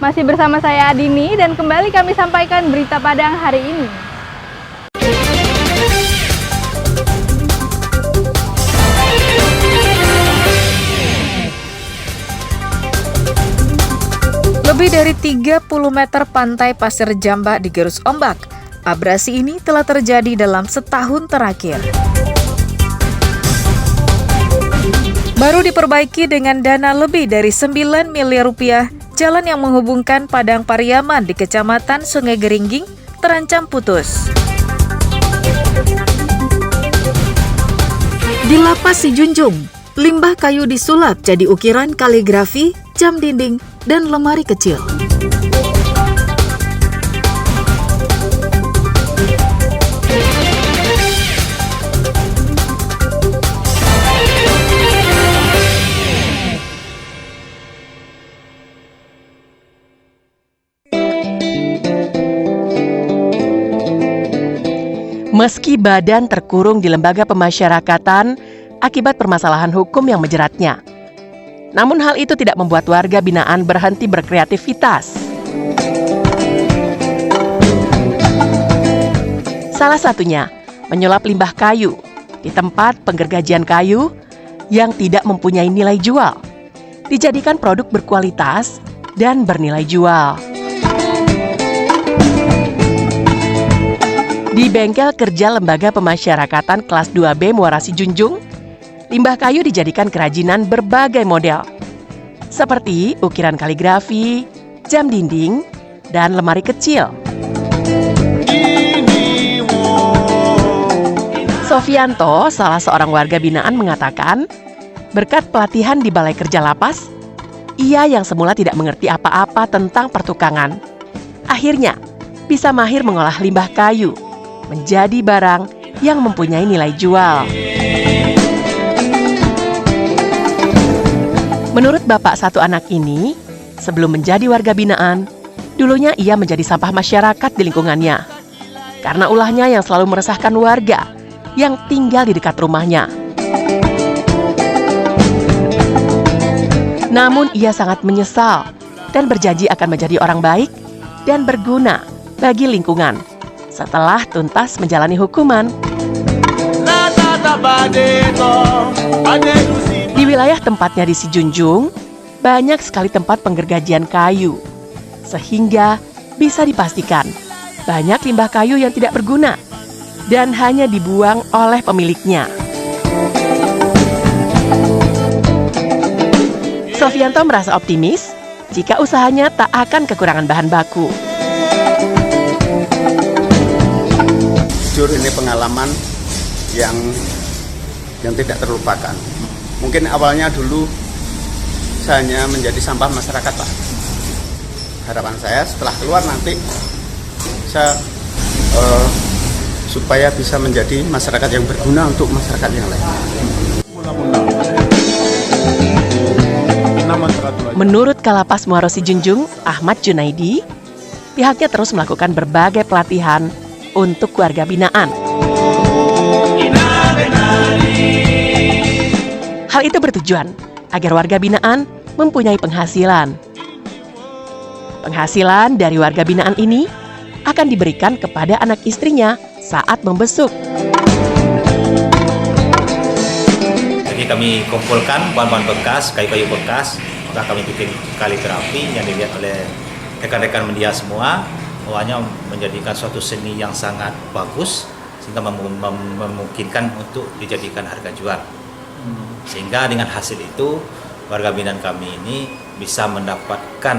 Masih bersama saya Adini dan kembali kami sampaikan berita Padang hari ini. Lebih dari 30 meter pantai Pasir Jambak digerus ombak. Abrasi ini telah terjadi dalam setahun terakhir. Baru diperbaiki dengan dana lebih dari 9 miliar rupiah, jalan yang menghubungkan Padang Pariaman di Kecamatan Sungai Geringging terancam putus. Di Lapas Sijunjung, limbah kayu disulap jadi ukiran kaligrafi, jam dinding, dan lemari kecil. Meski badan terkurung di lembaga pemasyarakatan akibat permasalahan hukum yang menjeratnya, namun hal itu tidak membuat warga binaan berhenti berkreativitas. Salah satunya, menyulap limbah kayu di tempat penggergajian kayu yang tidak mempunyai nilai jual, dijadikan produk berkualitas dan bernilai jual. Di bengkel kerja Lembaga Pemasyarakatan kelas 2B Muara Sijunjung, limbah kayu dijadikan kerajinan berbagai model, seperti ukiran kaligrafi, jam dinding, dan lemari kecil. Sofianto, salah seorang warga binaan, mengatakan, berkat pelatihan di Balai Kerja Lapas, ia yang semula tidak mengerti apa-apa tentang pertukangan, akhirnya bisa mahir mengolah limbah kayu menjadi barang yang mempunyai nilai jual. Menurut bapak satu anak ini, sebelum menjadi warga binaan, dulunya ia menjadi sampah masyarakat di lingkungannya karena ulahnya yang selalu meresahkan warga yang tinggal di dekat rumahnya. Namun ia sangat menyesal dan berjanji akan menjadi orang baik dan berguna bagi lingkungan setelah tuntas menjalani hukuman. Di wilayah tempatnya di Sijunjung, banyak sekali tempat penggergajian kayu, sehingga bisa dipastikan banyak limbah kayu yang tidak berguna dan hanya dibuang oleh pemiliknya. Sofianto merasa optimis jika usahanya tak akan kekurangan bahan baku. Jujur ini pengalaman yang tidak terlupakan. Mungkin awalnya dulu saya hanya menjadi sampah masyarakat, Pak. Harapan saya setelah keluar nanti saya supaya bisa menjadi masyarakat yang berguna untuk masyarakat yang lain. Menurut Kalapas Muara Sijunjung, Ahmad Junaidi, pihaknya terus melakukan berbagai pelatihan untuk warga binaan. Hal itu bertujuan agar warga binaan mempunyai penghasilan. Penghasilan dari warga binaan ini akan diberikan kepada anak istrinya saat membesuk. Jadi kami kumpulkan bahan-bahan bekas, kayu-kayu bekas, maka kami bikin kaligrafi yang dilihat oleh rekan-rekan media semua. Awalnya menjadikan suatu seni yang sangat bagus sehingga memungkinkan untuk dijadikan harga jual. Sehingga dengan hasil itu warga binaan kami ini bisa mendapatkan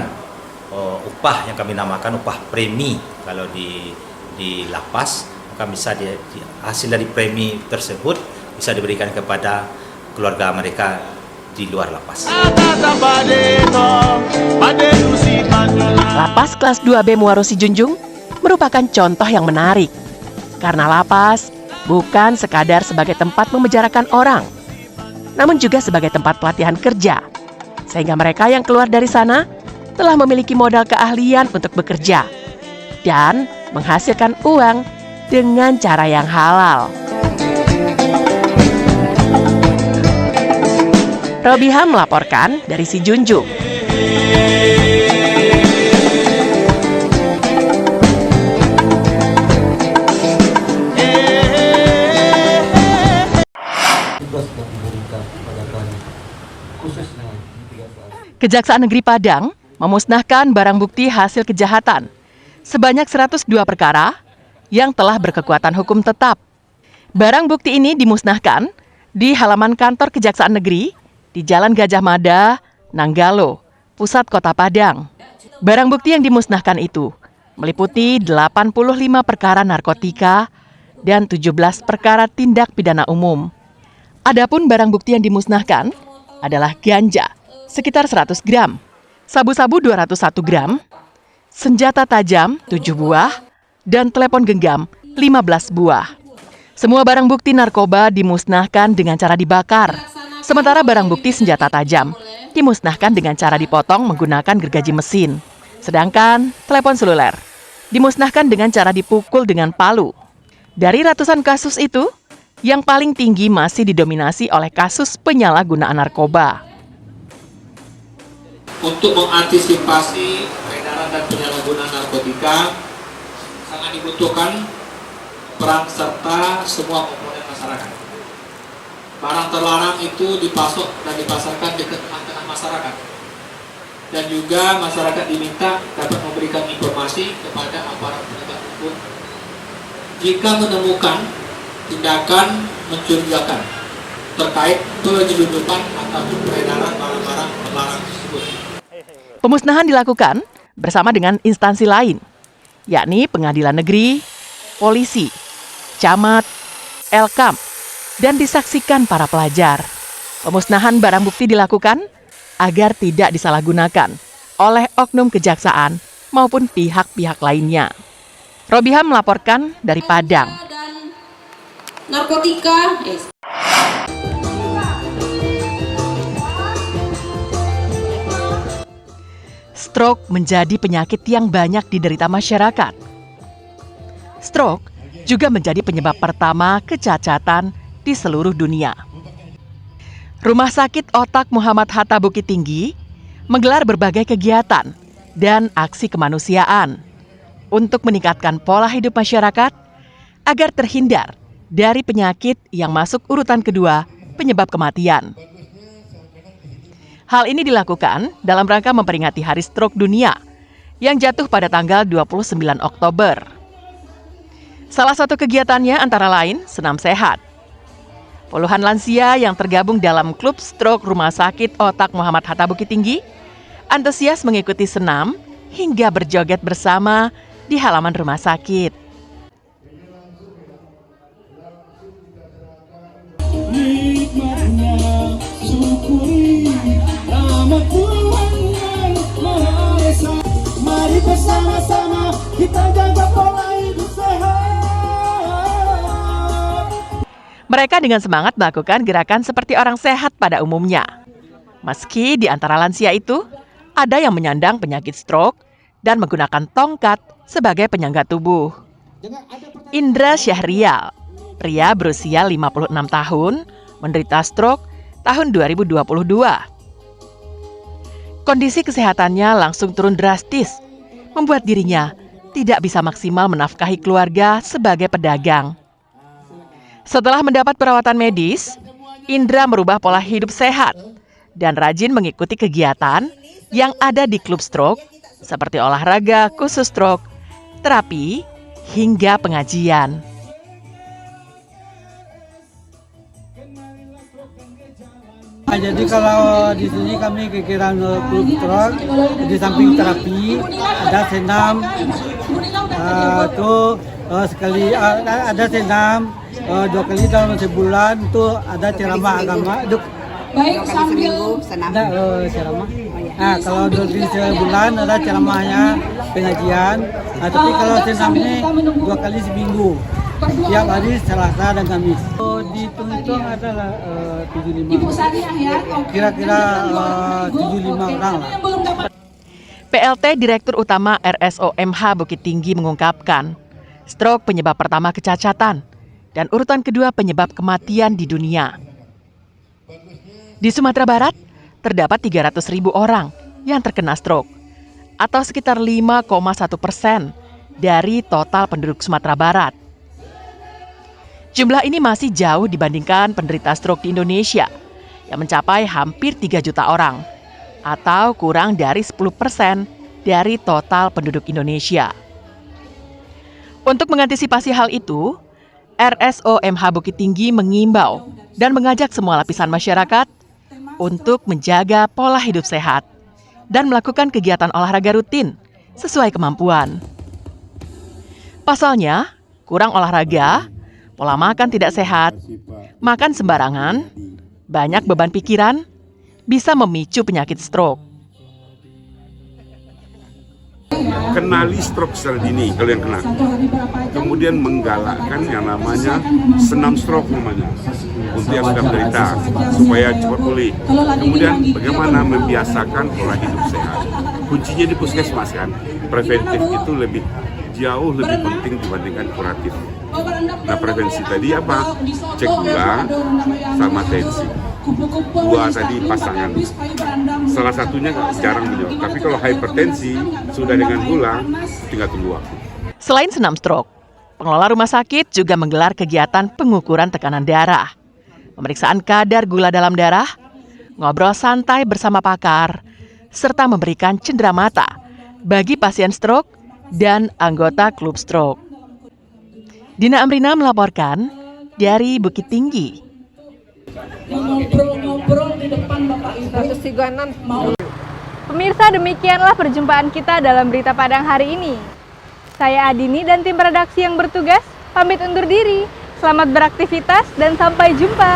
upah yang kami namakan upah premi kalau di lapas, maka bisa hasil dari premi tersebut bisa diberikan kepada keluarga mereka di luar lapas. Lapas kelas 2B Muara Sijunjung merupakan contoh yang menarik karena lapas bukan sekadar sebagai tempat memenjarakan orang, namun juga sebagai tempat pelatihan kerja, sehingga mereka yang keluar dari sana telah memiliki modal keahlian untuk bekerja dan menghasilkan uang dengan cara yang halal. Robiha melaporkan dari Sijunjung. Kejaksaan Negeri Padang memusnahkan barang bukti hasil kejahatan sebanyak 102 perkara yang telah berkekuatan hukum tetap. Barang bukti ini dimusnahkan di halaman kantor Kejaksaan Negeri di Jalan Gajah Mada, Nanggalo, pusat kota Padang. Barang bukti yang dimusnahkan itu meliputi 85 perkara narkotika dan 17 perkara tindak pidana umum. Adapun barang bukti yang dimusnahkan adalah ganja sekitar 100 gram, sabu-sabu 201 gram, senjata tajam 7 buah, dan telepon genggam 15 buah. Semua barang bukti narkoba dimusnahkan dengan cara dibakar, sementara barang bukti senjata tajam dimusnahkan dengan cara dipotong menggunakan gergaji mesin. Sedangkan telepon seluler dimusnahkan dengan cara dipukul dengan palu. Dari ratusan kasus itu, yang paling tinggi masih didominasi oleh kasus penyalahgunaan narkoba. Untuk mengantisipasi peredaran dan penyalahgunaan narkotika, sangat dibutuhkan peran serta semua komponen masyarakat. Barang terlarang itu dipasok dan dipasarkan di tengah-tengah masyarakat. Dan juga masyarakat diminta dapat memberikan informasi kepada aparat penegak hukum jika menemukan tindakan mencurigakan terkait penyelundupan atau peredaran barang-barang terlarang tersebut. Pemusnahan dilakukan bersama dengan instansi lain, yakni pengadilan negeri, polisi, camat, Elkam, dan disaksikan para pelajar. Pemusnahan barang bukti dilakukan agar tidak disalahgunakan oleh oknum kejaksaan maupun pihak-pihak lainnya. Robiha melaporkan dari Padang. Narkotika. Stroke menjadi penyakit yang banyak diderita masyarakat. Stroke juga menjadi penyebab pertama kecacatan di seluruh dunia. Rumah Sakit Otak Muhammad Hatta Bukit Tinggi menggelar berbagai kegiatan dan aksi kemanusiaan untuk meningkatkan pola hidup masyarakat agar terhindar dari penyakit yang masuk urutan kedua penyebab kematian. Hal ini dilakukan dalam rangka memperingati Hari Stroke Dunia yang jatuh pada tanggal 29 Oktober. Salah satu kegiatannya antara lain senam sehat. Puluhan lansia yang tergabung dalam klub stroke Rumah Sakit Otak Muhammad Hatta Bukit Tinggi antusias mengikuti senam hingga berjoget bersama di halaman rumah sakit. Nikmatnya syukuri rahmat Tuhan yang Maha Esa. Mari bersama-sama kita jaga pola hidup sehat. Mereka dengan semangat melakukan gerakan seperti orang sehat pada umumnya. Meski di antara lansia itu ada yang menyandang penyakit stroke dan menggunakan tongkat sebagai penyangga tubuh. Indra Syahrial, pria berusia 56 tahun, menderita stroke tahun 2022. Kondisi kesehatannya langsung turun drastis, membuat dirinya tidak bisa maksimal menafkahi keluarga sebagai pedagang. Setelah mendapat perawatan medis, Indra merubah pola hidup sehat dan rajin mengikuti kegiatan yang ada di klub stroke seperti olahraga khusus stroke, terapi, hingga pengajian. Jadi kalau di sini kami kegiatan klub stroke, di samping terapi ada senam, sekali ada senam 2 kali dalam sebulan, tuh ada ceramah agama. Baik, sambil Ceramah. Nah, kalau 2 kali sebulan ada ceramahnya, pengajian. Nah, tapi kalau senam ini 2 kali seminggu, tiap hari Selasa dan Kamis. Dihitung adalah 75. Kira-kira 75 orang lah. PLT Direktur Utama RSOMH Bukit Tinggi mengungkapkan, stroke penyebab pertama kecacatan dan urutan kedua penyebab kematian di dunia. Di Sumatera Barat, terdapat 300.000 orang yang terkena stroke, atau sekitar 5,1% dari total penduduk Sumatera Barat. Jumlah ini masih jauh dibandingkan penderita stroke di Indonesia, yang mencapai hampir 3 juta orang, atau kurang dari 10% dari total penduduk Indonesia. Untuk mengantisipasi hal itu, RSOMH Bukit Tinggi mengimbau dan mengajak semua lapisan masyarakat untuk menjaga pola hidup sehat dan melakukan kegiatan olahraga rutin sesuai kemampuan. Pasalnya, kurang olahraga, pola makan tidak sehat, makan sembarangan, banyak beban pikiran, bisa memicu penyakit stroke. Kenali stroke secara dini kalau yang kena. Kemudian menggalakkan yang namanya senam stroke namanya untuk yang sudah menderita supaya cepat pulih. Kemudian bagaimana membiasakan pola hidup sehat. Kuncinya di puskesmas kan. Preventif itu jauh lebih penting dibandingkan kuratif. Nah, prevensi tadi apa? Cek gula sama tensi. Dua tadi pasangan. Salah satunya jarang beliau. Tapi kalau hipertensi sudah dengan gula, tinggal tunggu waktu. Selain senam stroke, pengelola rumah sakit juga menggelar kegiatan pengukuran tekanan darah, pemeriksaan kadar gula dalam darah, ngobrol santai bersama pakar, serta memberikan cendera mata bagi pasien stroke dan anggota klub stroke. Dina Amrina melaporkan dari Bukit Tinggi. Ngobrol-ngobrol di depan Bapak Ibu. Pemirsa, demikianlah perjumpaan kita dalam Berita Padang hari ini. Saya Adini dan tim redaksi yang bertugas pamit undur diri. Selamat beraktivitas dan sampai jumpa.